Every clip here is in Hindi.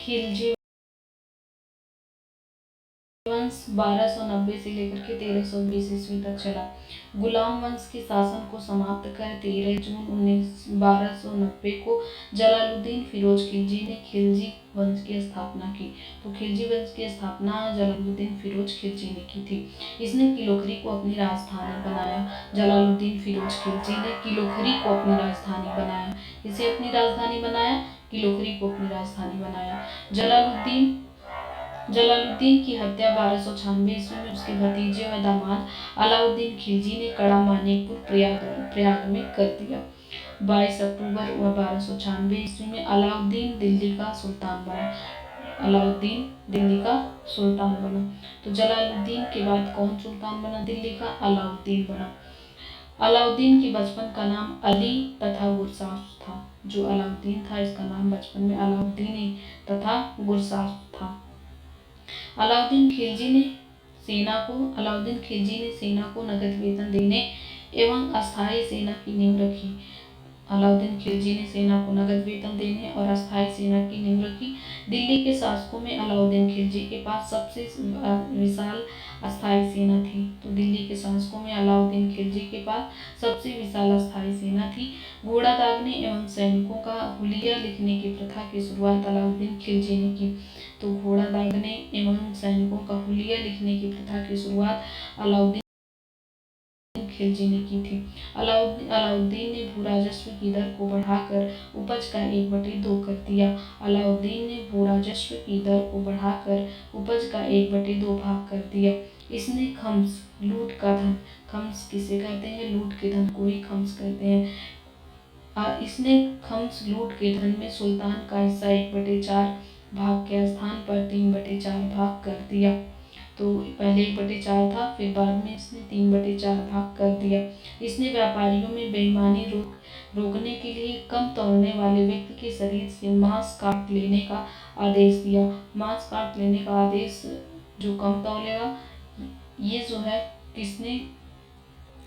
खिलजी वंश 1290 से लेकर के 1320 ईस्वी तक चला। गुलाम वंश के शासन को समाप्त कर 13 जून 1290 को जलालुद्दीन फिरोज खिलजी ने खिलजी वंश की स्थापना की। तो खिलजी वंश की स्थापना जलालुद्दीन फिरोज खिलजी ने की थी। इसने किलोखरी को अपनी राजधानी बनाया। जलालुद्दीन फिरोज खिलजी ने किलोखरी को अपनी राजधानी बनाया। इसे अपनी राजधानी बनाया, किलोखरी को अपनी राजधानी बनाया। जलालुद्दीन की हत्या 1296 ईस्वी में उसके भतीजे और दामाद अलाउद्दीन खिलजी ने कड़ा मानिकपुर प्रयाग में कर दिया। 22 अक्टूबर 1296 ईस्वी में अलाउद्दीन दिल्ली का सुल्तान बना। अलाउद्दीन दिल्ली का सुल्तान बना। तो जलालुद्दीन के बाद कौन सुल्तान बना दिल्ली का? अलाउद्दीन बना। अलाउद्दीन के बचपन का नाम अली तथा गुरसास था। जो अलाउद्दीन था, इसका नाम बचपन में अलाउद्दीन तथा गुरसास था। अलाउद्दीन खिलजी ने सेना को नगद वेतन देने एवं अस्थायी सेना की नींव रखी। अलाउद्दीन खिलजी ने सेना को नगद वेतन देने और अस्थायी सेना की नींव रखी। दिल्ली के शासकों में अलाउद्दीन खिलजी के पास सबसे विशाल अस्थायी सेना थी। तो दिल्ली के शासकों में अलाउद्दीन खिलजी के पास सबसे विशाल अस्थायी सेना थी। घोड़ा दागने एवं सैनिकों का हुलिया लिखने की प्रथा की शुरुआत अलाउद्दीन खिलजी ने की। तो घोड़ा दागने एवं सैनिकों का हुलिया लिखने की प्रथा की शुरुआत अलाउद्दीन खिलजी ने की थी। अलाउद्दीन ने भू राजस्व की दर को बढ़ाकर उपज का 1/2 कर दिया। अलाउद्दीन ने भू राजस्व की दर को बढ़ाकर उपज का 1/2 भाग कर दिया। इसने खम्स, लूट का धन, खम्स किसे कहते हैं? लूट के धन को ही खम्स कहते हैं। इसने खम्स लूट के धन में सुल्तान का हिस्सा 1/4 भाग के स्थान पर 3/4 भाग कर दिया। तो पहले 1/4 था, फिर बाद में इसने 3/4 भाग कर दिया। इसने व्यापारियों में बेईमानी रोकने के लिए कम तौलने वाले व्यक्ति के शरीर से मांस काट लेने का आदेश दिया। मांस काट लेने का आदेश, जो कम तौलेगा, ये जो है किसने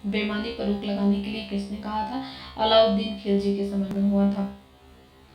बेईमानी पर रोक लगाने के लिए किसने कहा था? अलाउद्दीन खिलजी के समय में हुआ था।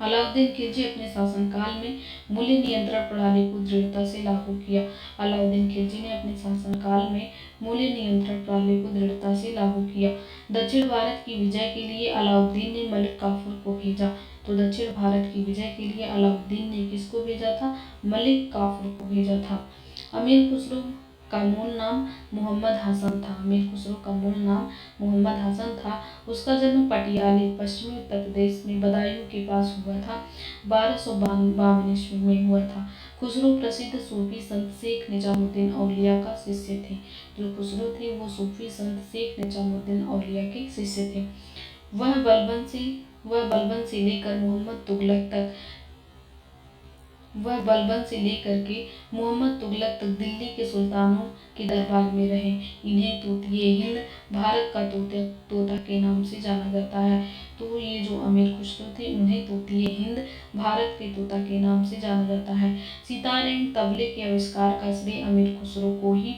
अलाउद्दीन खिलजी अपने शासनकाल में मूल्य नियंत्रण प्रणाली को दृढ़ता से लागू किया। अलाउद्दीन खिलजी ने अपने शासनकाल में मूल्य नियंत्रण प्रणाली को दृढ़ता से लागू किया। दक्षिण भारत की विजय के लिए अलाउद्दीन ने मलिक काफूर को भेजा। तो दक्षिण भारत की विजय के लिए अलाउद्दीन ने किसको भेजा था? मलिक काफूर को भेजा था। अमीर खुसरो का मूल नाम मोहम्मद हसन था। अमीर खुसरो का मूल नाम मोहम्मद हसन था। उसका जन्म पटियाले, पश्चिमी उत्तर प्रदेश में बदायूं के पास हुआ था। 1252 ईस्वी में हुआ था। खुसरो प्रसिद्ध सूफी संत शेख निजामुद्दीन औलिया का शिष्य थे। जो खुसरो थे वो सूफी संत शेख निजामुद्दीन औलिया के शिष्य थे। वह बलबन से लेकर मोहम्मद तुगलक तक दिल्ली के सुल्तानों के दरबार में रहे। इन्हें तूतिए हिंद, भारत का तोता के नाम से जाना जाता है। तो ये जो अमीर खुसरो थे, उन्हें तूतिए हिंद, भारत के तोता के नाम से जाना जाता है। सितार एवं तबले के आविष्कार का श्रेय अमीर खुसरो को ही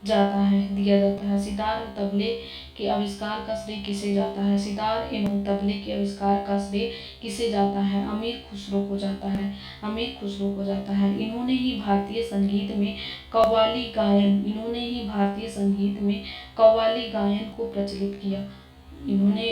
दिया जाता है। सितार और तबले के आविष्कार का श्रेय किसे जाता है? सितार एवं तबले के आविष्कार का श्रेय किसे जाता है? अमीर खुसरो को जाता है। अमीर खुसरो को जाता है। इन्होंने ही भारतीय संगीत में कव्वाली गायन को प्रचलित किया। इन्होंने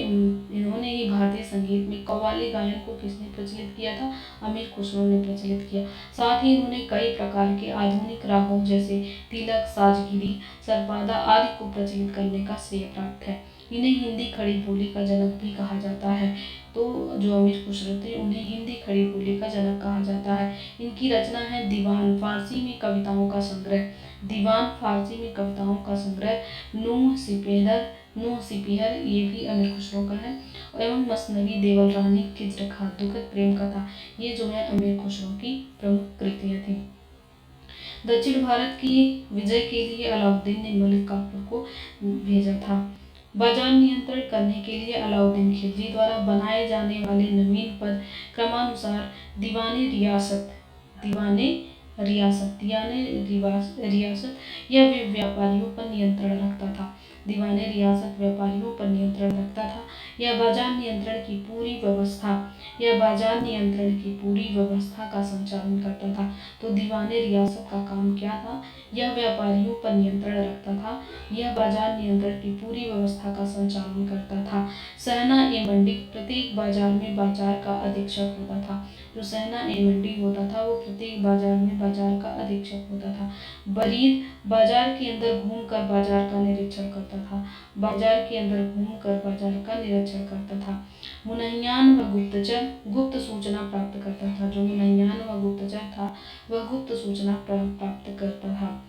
ही भारतीय संगीत में कव्वाली गायन को किसने प्रचलित किया था? अमीर खुसरो ने प्रचलित किया। साथ ही इन्होंने कई प्रकार के आधुनिक रागों जैसे तिलक, साजगिरी, सरपादा आदि को प्रचलित करने का श्रेय प्राप्त है। इन्हें हिंदी खड़ी बोली का जनक भी कहा जाता है। तो जो अमीर खुसरो थे, उन्हें हिंदी खड़ी बोली का जनक कहा जाता है। इनकी रचना है दीवान, फारसी में कविताओं का संग्रह। दीवान फारसी में कविताओं का संग्रह। नूह सिपीहर, ये भी अमीर खुसरो का है। एवं मसनवी, देवल रानी, खिज्र खां, दुखद प्रेम कथा, ये जो है अमीर खुसरो की प्रमुख कृतियां थी। दक्षिण भारत की विजय के लिए अलाउद्दीन ने मलिक काफूर को भेजा था। बाजार नियंत्रण करने के लिए अलाउद्दीन खिलजी द्वारा बनाए जाने वाले नवीन पद क्रमानुसार दीवाने रियासत या व्यापारियों पर नियंत्रण रखता था। दीवाने रियासत व्यापारियों पर नियंत्रण रखता था। यह बाजार नियंत्रण की पूरी व्यवस्था का संचालन करता था। तो दीवाने रियासत का काम क्या था? यह व्यापारियों पर नियंत्रण रखता था, यह बाजार नियंत्रण की पूरी व्यवस्था का संचालन करता था। सहना ए मंडी, प्रत्येक बाजार में बाजार का अधीक्षक होता था। जो सहना ए मंडी होता था वो प्रत्येक बाजार में बाजार का अधीक्षक होता था। बरीद, बाजार के अंदर घूमकर बाजार का निरीक्षण करता था। बाजार के अंदर घूमकर बाजार का निरीक्षण करता था। मुनैयान व गुप्तचर, गुप्त सूचना प्राप्त करता था। जो मुनैयान व गुप्तचर था वह गुप्त सूचना प्राप्त करता था।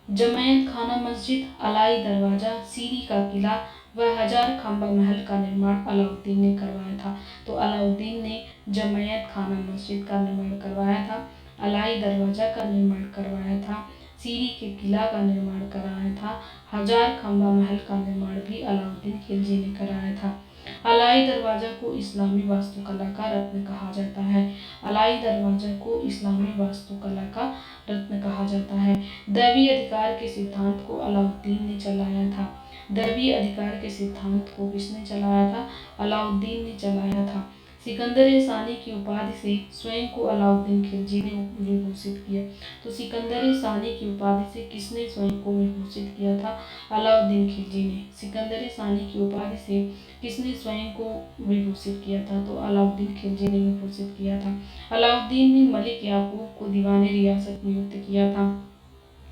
जमैयत खाना मस्जिद, अलाई दरवाजा, सीरी का किला व हजार खंबा महल का निर्माण अलाउद्दीन ने करवाया था। तो अलाउद्दीन ने जमैयत खाना मस्जिद का निर्माण करवाया था, अलाई दरवाजा का निर्माण करवाया था, सीरी के किला का निर्माण कराया था, हजार खंबा महल का निर्माण भी अलाउद्दीन खिलजी ने कराया था। अलाई दरवाजा को इस्लामी वास्तुकला का रत्न कहा जाता है। अलाई दरवाजा को इस्लामी वास्तुकला का रत्न कहा जाता है। दैवीय अधिकार के सिद्धांत को अलाउद्दीन ने चलाया था। दैवीय अधिकार के सिद्धांत को किसने चलाया था? अलाउद्दीन ने चलाया था। सिकंदर-ए-सानी की उपाधि से स्वयं को अलाउद्दीन खिलजी ने विभूषित किया। तो सिकंदर-ए-सानी की उपाधि से किसने स्वयं को विभूषित किया था? अलाउद्दीन खिलजी ने। सिकंदर-ए-सानी की उपाधि से किसने स्वयं को विभूषित किया था? तो अलाउद्दीन खिलजी ने विभूषित किया था। अलाउद्दीन ने मलिक याकूब को दीवाने रियासत नियुक्त किया था।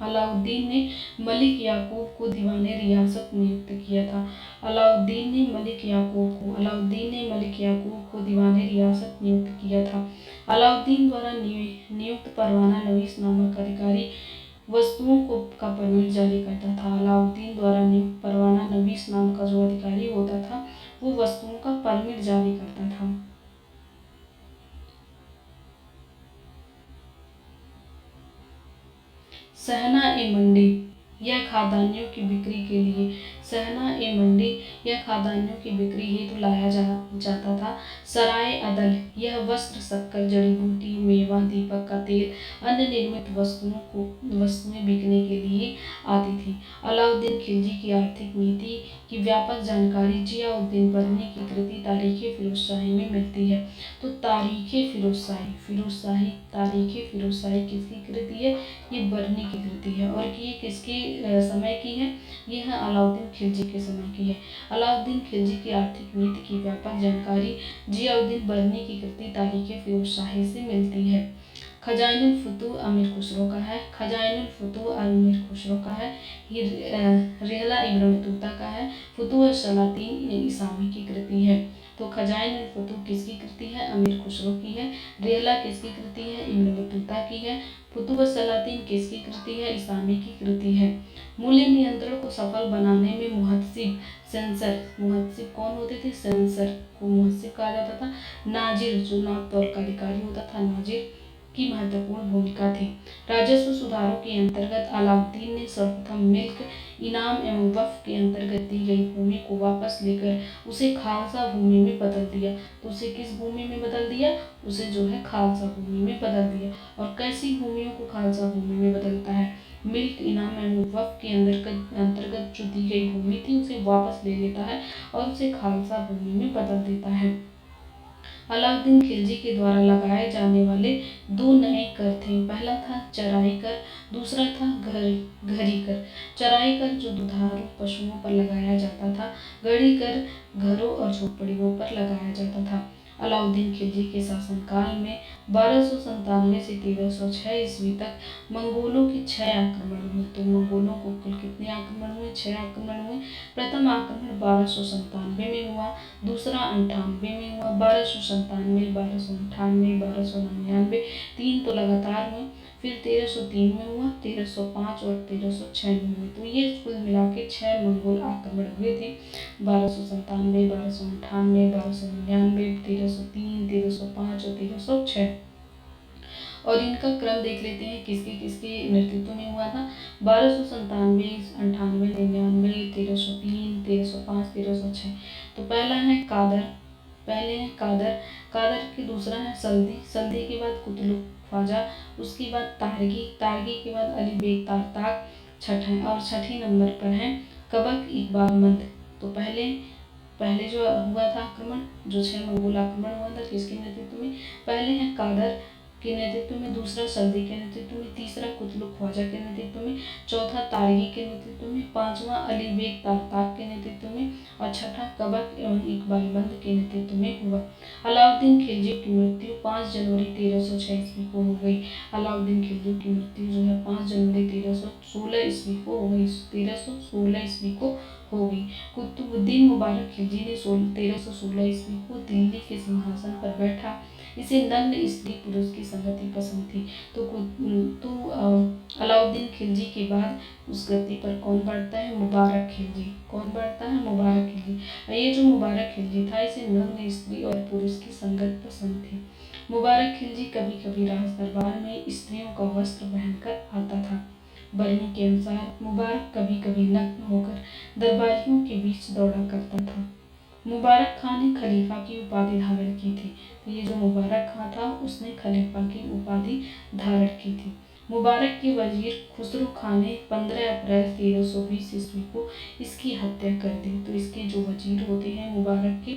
अलाउद्दीन ने मलिक याकूब को दीवाने रियासत नियुक्त किया था। अलाउद्दीन ने मलिक याकूब को दीवाने रियासत नियुक्त किया था। अलाउद्दीन द्वारा नियुक्त परवाना नवीस नामक अधिकारी वस्तुओं का परमिट जारी करता था। अलाउद्दीन द्वारा नियुक्त परवाना नवीस नाम का जो अधिकारी होता था वो वस्तुओं का परमिट जारी करता था। सहना ए मंडी, यह खाद्यान्नों की बिक्री के लिए सहना ए मंडी यह खाद्यान्नों की बिक्री हेतु लाया जाता था। सराय अदल, यह वस्त्र, शक्कर, जड़ी बूटी, मेवा, दीपक का तेल, अन्य निर्मित वस्तुएं बिकने के लिए आती थी। अलाउद्दीन खिलजी की आर्थिक नीति की व्यापक जानकारी जियाउद्दीन बरनी की कृति तारीख़ फिरोजशाही में मिलती है। तो तारीख़ फिरोजशाही किसकी कृति है? ये बरनी की कृति है। और ये किसके समय की है? ये है अलाउद्दीन खिलजी के समय की है। अलाउद्दीन खिलजी की आर्थिक नीति की व्यापक जानकारी जियाउद्दीन बरनी की कृति तारीख़ फिरोजशाही से मिलती है। खजाइनुल फुतूह अमीर खुसरो का है। रिहला इब्न बतूता का है। फुतूह सलातीन इसामी की कृति है। तो खजाइनुल फुतूह किसकी कृति है? अमीर खुसरो की है। रिहला किसकी कृति है? इब्न बतूता की है। फुतूह सलातीन किसकी कृति है? इसामी की कृति है। मूल्य नियंत्रण को सफल बनाने में मुहत्सिब कौन होते थे? सेंसर को मुहत्सिब कहा जाता था। नाजिर, जो नाप तौल का अधिकारी होता था, नाजिर की महत्वपूर्ण भूमिका थी। राजस्व सुधारों के अंतर्गत अलाउद्दीन ने सर्वप्रथम मिल्क, इनाम एवं वक्फ के अंतर्गत दी गई भूमि को वापस लेकर उसे खालसा भूमि में बदल दिया। तो उसे किस भूमि में बदल दिया? उसे जो है खालसा भूमि में बदल दिया। और कैसी भूमियों को खालसा भूमि में बदलता है? मिल्क, इनाम एवं वक्फ के अंतर्गत जो दी गई भूमि थी उसे वापस ले लेता है और उसे खालसा भूमि में बदल देता है। अलाउद्दीन खिलजी के द्वारा लगाए जाने वाले 2 नए कर थे। पहला था चराई कर, दूसरा था घरी कर। चराई कर जो दुधारू पशुओं पर लगाया जाता था, घड़ी कर घरों और झोपड़ियों पर लगाया जाता था। अलाउद्दीन खिलजी के शासनकाल में 1297 से 1306 ईस्वी तक मंगोलों के 6 आक्रमण हुए। तो मंगोलों को कुल कितने आक्रमण हुए? 6 आक्रमण हुए। प्रथम आक्रमण 1297 में हुआ, दूसरा 98 में हुआ, 1297, 1298, 1299, 3 तो लगातार हुए। फिर 1303 में हुआ, 1305 और 1306 में हुए। तो ये कुल मिला के 6 मंगोल आक्रमण हुए थे। 1297, 1298, 1299, 1303, 1305 और 1306। और इनका क्रम देख लेते हैं किसके किसके नेतृत्व में हुआ था। 1297, 98, 99, 1303, 1305, 1306। तो पहले हैं कादर के, दूसरा है सल्दी के बाद कुतलुक ख्वाजा, उसके बाद तारगी के बाद अली बेग तारताक, छठे नंबर पर है कबक इकबाल मंद। तो पहले पहले जो हुआ था आक्रमण, जो 6 मंगोल आक्रमण हुआ था, किसके नेतृत्व में? पहले है कादर के नेतृत्व में, दूसरा सर्दी के नेतृत्व में, तीसरा कुतलुक ख्वाजा के नेतृत्व में, चौथा तारगी के नेतृत्व में, पांचवा अली बेग तारताक के नेतृत्व में और छठा कबक एवं इकबाल बंद के नेतृत्व में हुआ। अलाउद्दीन खिलजी की मृत्यु 5 जनवरी 1306 ईस्वी को हो गई। अलाउद्दीन खिलजी की मृत्यु जो है 5 जनवरी 1316 ईस्वी को हो गई। 1316 ईस्वी को हो गई। कुतुबुद्दीन मुबारक खिलजी ने 1316 ईस्वी को दिल्ली के सिंहासन पर बैठा। इसे नग्न स्त्री पुरुष की संगति पसंद थी। अलाउद्दीन खिलजी के बाद उस गद्दी पर कौन बैठता है? मुबारक खिलजी। कौन बैठता है? मुबारक खिलजी। ये जो मुबारक खिलजी था, इसे नग्न स्त्री और पुरुष की संगत पसंद थी। मुबारक खिलजी कभी कभी राज दरबार में स्त्रियों का वस्त्र पहनकर आता था। बरनी के अनुसार मुबारक कभी कभी नग्न होकर दरबारियों के बीच दौड़ा करता था। मुबारक खां ने खलीफा की उपाधि धारण की थी। तो ये जो मुबारक खां था, उसने खलीफा की उपाधि धारण की थी। मुबारक के वजीर खुसरो खां ने 15 अप्रैल 1320 ईस्वी को इसकी हत्या कर दी। तो इसके जो वजीर होते हैं मुबारक के,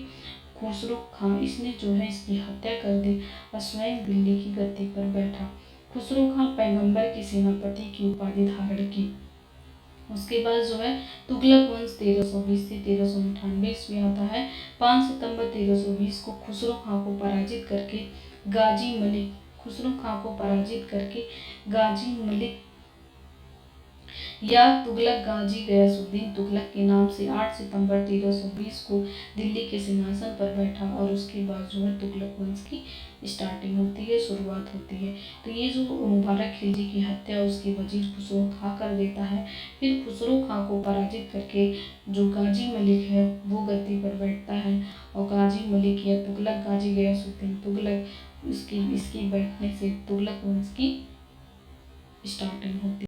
खुसरो खां, इसने जो है इसकी हत्या कर दी और स्वयं दिल्ली की गद्दी पर बैठा। खुसरो खां पैगंबर के सेनापति की उपाधि धारण की। उसके बाद जो है तुगलक वंश 1320 से 1398 ईस्वी आता है। 5 सितंबर 1320 को खुसरो खां को पराजित करके गाजी मलिक या तुगलक गाजी गयासुद्दीन तुगलक के नाम से 8 सितंबर 1320 को दिल्ली के सिंहासन पर बैठा और उसके बाद जो है तुगलक वंश की स्टार्टिंग होती है, शुरुआत होती है। तो ये जो मुबारक खिलजी की हत्या उसके वजीर खुसरो खां कर देता है। फिर खुसरो खां को पराजित करके जो गाजी मलिक है वो गद्दी पर बैठता है और गाजी मलिक या तुगलक गाजी गयासुद्दीन तुगलक इसके बैठने से तुगलक वंश की स्टार्टिंग होती है।